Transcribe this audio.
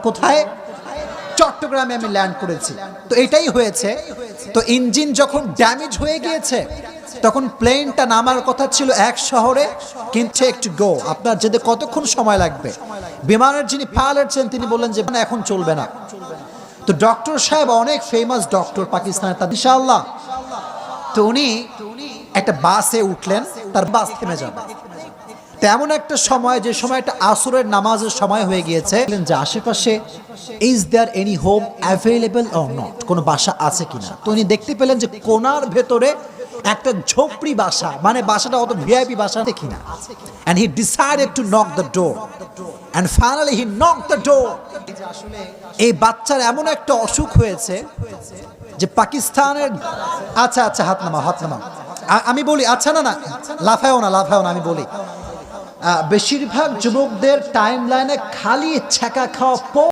কোথায়? চট্টগ্রামে আমি ল্যান্ড করেছি। তো এটাই হয়েছে। তো ইঞ্জিন যখন ড্যামেজ হয়ে গিয়েছে, তখন প্লেনটা নামার কথা ছিল এক শহরে, কিন্তু একটু গো, আপনার যেতে কতক্ষণ সময় লাগবে? বিমানের যিনি পাইলট ছিলেন তিনি বললেন যে এখন চলবে না। তো ডক্টর সাহেব অনেক ফেমাস ডক্টর পাকিস্তানের, তা ইনশাআল্লাহ। তো উনি একটা বাসে উঠলেন, তার বাস থেমে যাবে। তেমন একটা সময়, যে সময়টা আসরের নামাজের সময় হয়ে গিয়েছে, যে আশেপাশে is there any home available or not, কোনো বাসা আছে কিনা। তো উনি দেখতে পেলেন যে কোনার ভেতরে একটা ঝোপড়ি বাসা, মানে বাসাটা অত ভিআইপি বাসা দেখি না। And he decided to knock the door, and finally he knock the door. এই বাচ্চার এমন একটা অসুখ হয়েছে যে পাকিস্তানের, আচ্ছা আচ্ছা হাত নামাও, হাত নামাও। আমি বলি, আচ্ছা না না লাফায়ও না, লাফায়ও না, আমি বলি বেশিরভাগ যুবকদের টাইম লাইনে খালি ছ্যাঁকা খাওয়া